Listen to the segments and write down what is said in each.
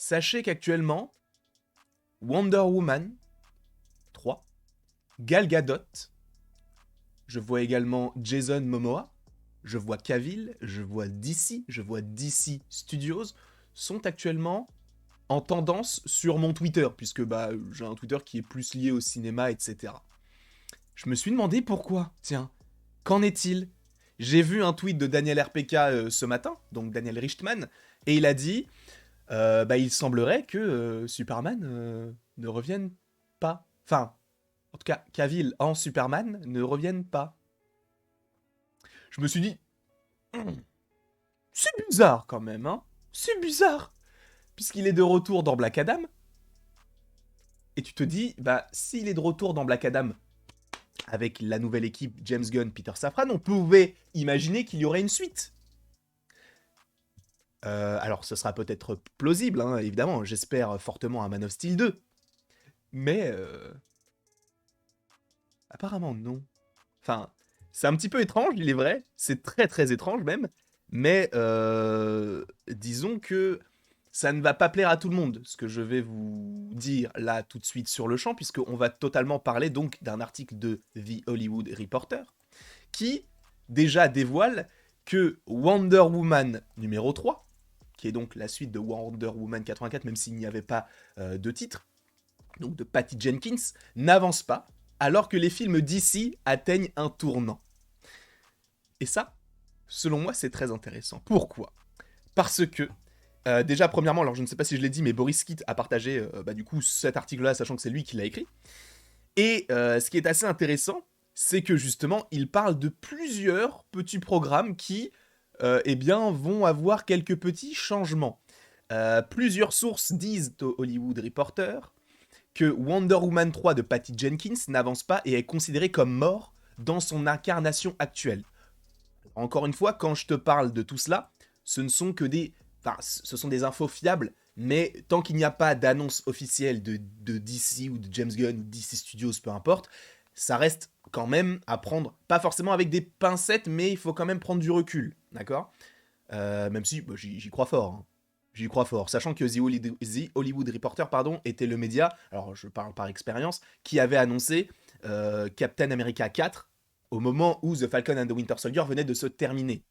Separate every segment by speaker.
Speaker 1: Sachez qu'actuellement, Wonder Woman 3, Gal Gadot, je vois également Jason Momoa, je vois Cavill, je vois DC, je vois DC Studios, sont actuellement en tendance sur mon Twitter, puisque j'ai un Twitter qui est plus lié au cinéma, etc. Je me suis demandé pourquoi, tiens, qu'en est-il? J'ai vu un tweet de Daniel RPK ce matin, donc Daniel Richtman, et il a dit il semblerait que Superman ne revienne pas. Enfin, en tout cas, Cavill en Superman ne revienne pas. Je me suis dit, c'est bizarre quand même, hein. C'est bizarre. Puisqu'il est de retour dans Black Adam. Et tu te dis, s'il est de retour dans Black Adam, avec la nouvelle équipe James Gunn, Peter Safran, on pouvait imaginer qu'il y aurait une suite. Alors, ce sera peut-être plausible, hein, évidemment. J'espère fortement un Man of Steel 2. Mais, apparemment, non. Enfin, c'est un petit peu étrange, il est vrai. C'est très, très étrange, même. Mais, disons que ça ne va pas plaire à tout le monde, ce que je vais vous dire là tout de suite sur le champ, puisqu'on va totalement parler donc d'un article de The Hollywood Reporter, qui déjà dévoile que Wonder Woman numéro 3, qui est donc la suite de Wonder Woman 84, même s'il n'y avait pas de titre, donc de Patty Jenkins, n'avance pas, alors que les films d'ici atteignent un tournant. Et ça, selon moi, c'est très intéressant. Pourquoi ? Parce que, déjà, premièrement, alors je ne sais pas si je l'ai dit, mais Boris Kitt a partagé du coup cet article-là, sachant que c'est lui qui l'a écrit. Et ce qui est assez intéressant, c'est que justement, il parle de plusieurs petits programmes qui, vont avoir quelques petits changements. Plusieurs sources disent au Hollywood Reporter que Wonder Woman 3 de Patty Jenkins n'avance pas et est considéré comme mort dans son incarnation actuelle. Encore une fois, quand je te parle de tout cela, ce ne sont que des... Enfin, ce sont des infos fiables, mais tant qu'il n'y a pas d'annonce officielle de DC ou de James Gunn ou de DC Studios, peu importe, ça reste quand même à prendre, pas forcément avec des pincettes, mais il faut quand même prendre du recul, d'accord ? Même si j'y crois fort. Hein. J'y crois fort, sachant que The Hollywood Reporter était le média, alors je parle par expérience, qui avait annoncé Captain America 4 au moment où The Falcon and the Winter Soldier venait de se terminer.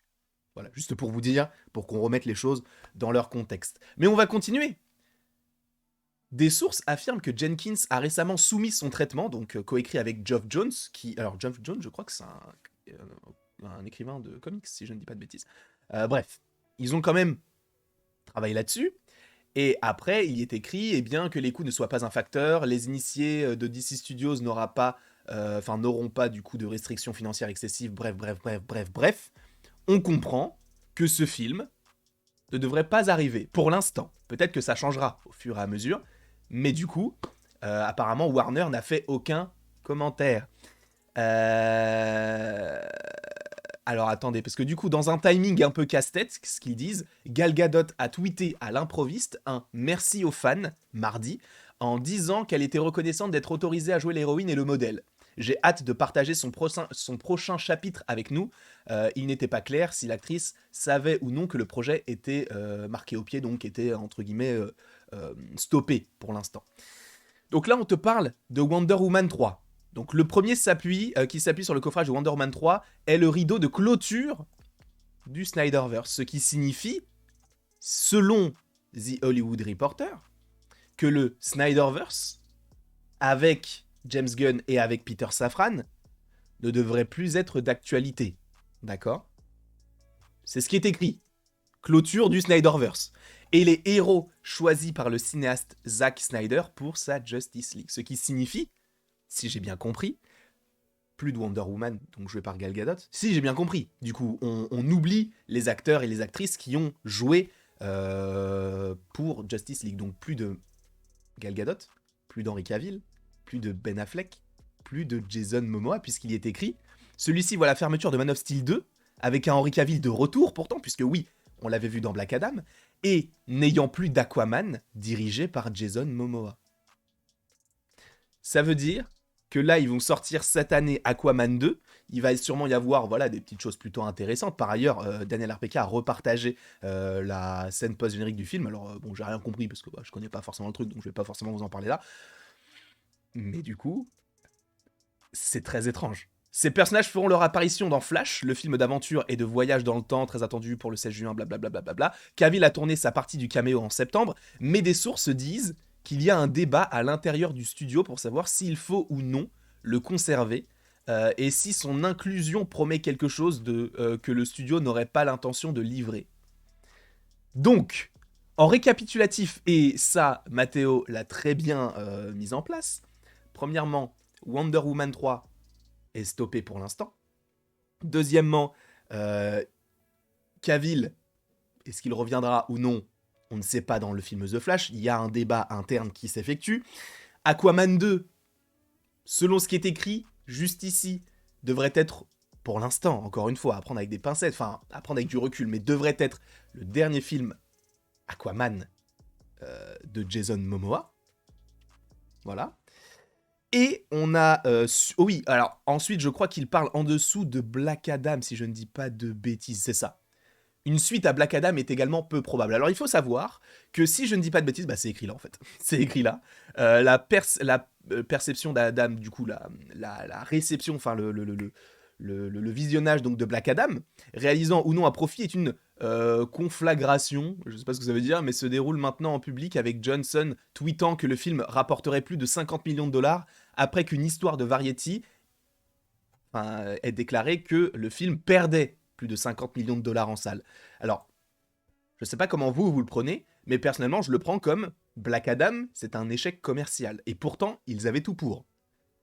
Speaker 1: Voilà, juste pour vous dire, pour qu'on remette les choses dans leur contexte. Mais on va continuer. Des sources affirment que Jenkins a récemment soumis son traitement, donc coécrit avec Geoff Jones, qui... Alors Geoff Jones, je crois que c'est un écrivain de comics, si je ne dis pas de bêtises. Bref, ils ont quand même travaillé là-dessus. Et après, il est écrit que les coûts ne soient pas un facteur, les initiés de DC Studios n'auront pas du coup de restrictions financières excessives, bref. On comprend que ce film ne devrait pas arriver, pour l'instant. Peut-être que ça changera au fur et à mesure, mais du coup, apparemment, Warner n'a fait aucun commentaire. Alors attendez, parce que du coup, dans un timing un peu casse-tête, ce qu'ils disent, Gal Gadot a tweeté à l'improviste un merci aux fans, mardi, en disant qu'elle était reconnaissante d'être autorisée à jouer l'héroïne et le modèle. J'ai hâte de partager son prochain chapitre avec nous. Il n'était pas clair si l'actrice savait ou non que le projet était marqué au pied, donc était entre guillemets stoppé pour l'instant. Donc là, on te parle de Wonder Woman 3. Donc le premier qui s'appuie sur le coffrage de Wonder Woman 3 est le rideau de clôture du Snyderverse, ce qui signifie, selon The Hollywood Reporter, que le Snyderverse, avec James Gunn et avec Peter Safran, ne devrait plus être d'actualité. D'accord ? C'est ce qui est écrit. Clôture du Snyderverse. Et les héros choisis par le cinéaste Zack Snyder pour sa Justice League. Ce qui signifie, si j'ai bien compris, plus de Wonder Woman, donc joué par Gal Gadot. Si j'ai bien compris. Du coup, on oublie les acteurs et les actrices qui ont joué pour Justice League. Donc plus de Gal Gadot, plus d'Henry Cavill, plus de Ben Affleck, plus de Jason Momoa, puisqu'il y est écrit. Celui-ci voit la fermeture de Man of Steel 2, avec un Henry Cavill de retour pourtant, puisque oui, on l'avait vu dans Black Adam, et n'ayant plus d'Aquaman, dirigé par Jason Momoa. Ça veut dire que là, ils vont sortir cette année Aquaman 2, il va sûrement y avoir voilà, des petites choses plutôt intéressantes. Par ailleurs, Daniel RPK a repartagé la scène post-générique du film. Alors, bon, j'ai rien compris parce que je connais pas forcément le truc, donc je vais pas forcément vous en parler là. Mais du coup, c'est très étrange. Ces personnages feront leur apparition dans Flash, le film d'aventure et de voyage dans le temps très attendu pour le 16 juin, blablabla. Cavill a tourné sa partie du caméo en septembre, mais des sources disent qu'il y a un débat à l'intérieur du studio pour savoir s'il faut ou non le conserver, et si son inclusion promet quelque chose que le studio n'aurait pas l'intention de livrer. Donc, en récapitulatif, et ça, Matteo l'a très bien mis en place, premièrement, Wonder Woman 3 est stoppé pour l'instant. Deuxièmement, Cavill, est-ce qu'il reviendra ou non? On ne sait pas dans le film The Flash. Il y a un débat interne qui s'effectue. Aquaman 2, selon ce qui est écrit, juste ici, devrait être, pour l'instant, encore une fois, à prendre avec des pincettes, enfin, à prendre avec du recul, mais devrait être le dernier film Aquaman de Jason Momoa. Voilà. Et on a... oh oui, alors ensuite je crois qu'il parle en dessous de Black Adam, si je ne dis pas de bêtises, c'est ça. Une suite à Black Adam est également peu probable. Alors il faut savoir que si je ne dis pas de bêtises, bah c'est écrit là en fait. C'est écrit là. La perception d'Adam, du coup la réception, enfin le visionnage donc de Black Adam, réalisant ou non à profit, est une conflagration, je sais pas ce que ça veut dire, mais se déroule maintenant en public avec Johnson tweetant que le film rapporterait plus de 50 millions de dollars après qu'une histoire de Variety ait déclaré que le film perdait plus de 50 millions de dollars en salle. Alors, je sais pas comment vous le prenez, mais personnellement je le prends comme Black Adam, c'est un échec commercial. Et pourtant, ils avaient tout pour.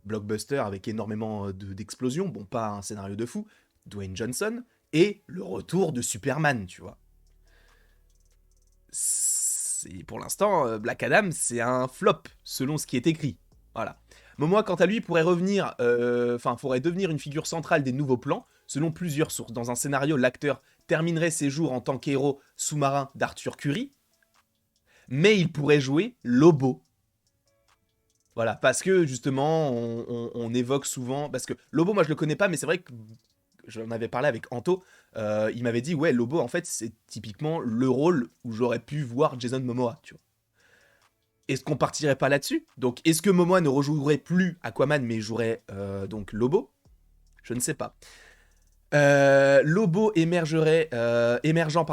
Speaker 1: Blockbuster avec énormément d'explosions, bon pas un scénario de fou, Dwayne Johnson, et le retour de Superman, tu vois. Pour l'instant, Black Adam, c'est un flop, selon ce qui est écrit. Voilà. Momoa, quant à lui, pourrait revenir, pourrait devenir une figure centrale des nouveaux plans, selon plusieurs sources. Dans un scénario, l'acteur terminerait ses jours en tant qu'héros sous-marin d'Arthur Curry, mais il pourrait jouer Lobo. Voilà, parce que justement, on évoque souvent... Parce que Lobo, moi je le connais pas, mais c'est vrai que j'en avais parlé avec Anto, il m'avait dit, ouais, Lobo, en fait, c'est typiquement le rôle où j'aurais pu voir Jason Momoa, tu vois. Est-ce qu'on partirait pas là-dessus? Donc, est-ce que Momoa ne rejouerait plus Aquaman, mais jouerait donc Lobo? Je ne sais pas. Lobo émergeant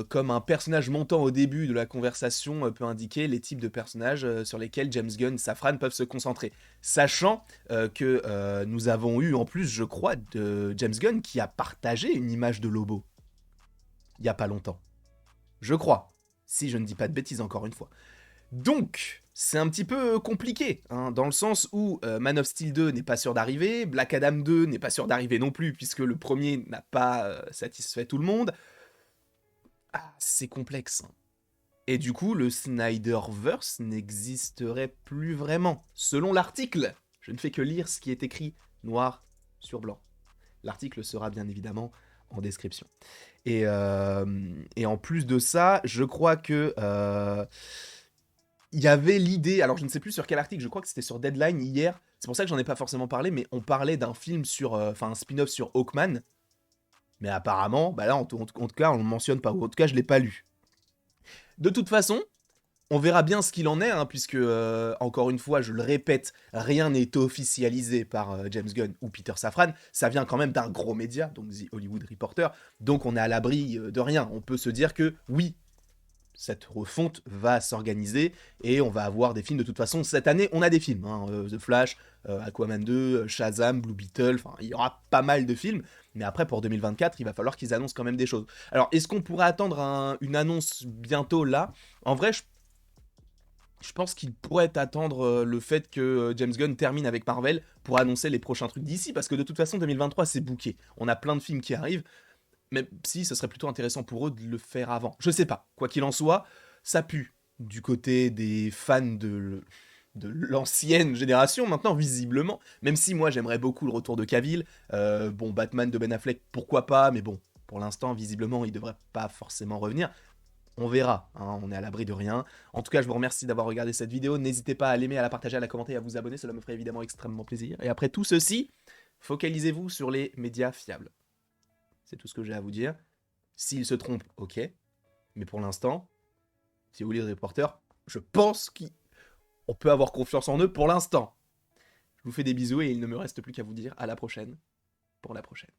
Speaker 1: comme un personnage montant au début de la conversation peut indiquer les types de personnages sur lesquels James Gunn et Safran peuvent se concentrer. Sachant que nous avons eu en plus, je crois, de James Gunn qui a partagé une image de Lobo il y a pas longtemps. Je crois, si je ne dis pas de bêtises encore une fois. Donc, c'est un petit peu compliqué, hein, dans le sens où Man of Steel 2 n'est pas sûr d'arriver, Black Adam 2 n'est pas sûr d'arriver non plus, puisque le premier n'a pas satisfait tout le monde. Ah, c'est complexe. Et du coup, le Snyderverse n'existerait plus vraiment, selon l'article. Je ne fais que lire ce qui est écrit noir sur blanc. L'article sera bien évidemment en description. Et en plus de ça, je crois que... il y avait l'idée, alors je ne sais plus sur quel article, je crois que c'était sur Deadline hier, c'est pour ça que j'en ai pas forcément parlé, mais on parlait d'un film sur, un spin-off sur Hawkman, mais apparemment, bah là en tout cas on le mentionne pas, ou en tout cas je l'ai pas lu. De toute façon, on verra bien ce qu'il en est, hein, puisque, encore une fois, je le répète, rien n'est officialisé par James Gunn ou Peter Safran, ça vient quand même d'un gros média, donc The Hollywood Reporter, donc on est à l'abri de rien, on peut se dire que oui, cette refonte va s'organiser et on va avoir des films de toute façon. Cette année, on a des films, hein, The Flash, Aquaman 2, Shazam, Blue Beetle, enfin, il y aura pas mal de films, mais après, pour 2024, il va falloir qu'ils annoncent quand même des choses. Alors, est-ce qu'on pourrait attendre une annonce bientôt là? En vrai, je pense qu'il pourrait attendre le fait que James Gunn termine avec Marvel pour annoncer les prochains trucs d'ici, parce que de toute façon, 2023, c'est booké. On a plein de films qui arrivent, même si ce serait plutôt intéressant pour eux de le faire avant. Je sais pas. Quoi qu'il en soit, ça pue du côté des fans de l'ancienne génération, maintenant, visiblement. Même si moi, j'aimerais beaucoup le retour de Cavill. Bon, Batman de Ben Affleck, pourquoi pas, mais bon, pour l'instant, visiblement, il devrait pas forcément revenir. On verra, hein, on est à l'abri de rien. En tout cas, je vous remercie d'avoir regardé cette vidéo. N'hésitez pas à l'aimer, à la partager, à la commenter, à vous abonner. Cela me ferait évidemment extrêmement plaisir. Et après tout ceci, focalisez-vous sur les médias fiables. C'est tout ce que j'ai à vous dire. S'ils se trompent, ok. Mais pour l'instant, si vous voulez les reporters, je pense qu'on peut avoir confiance en eux pour l'instant. Je vous fais des bisous et il ne me reste plus qu'à vous dire à la prochaine pour la prochaine.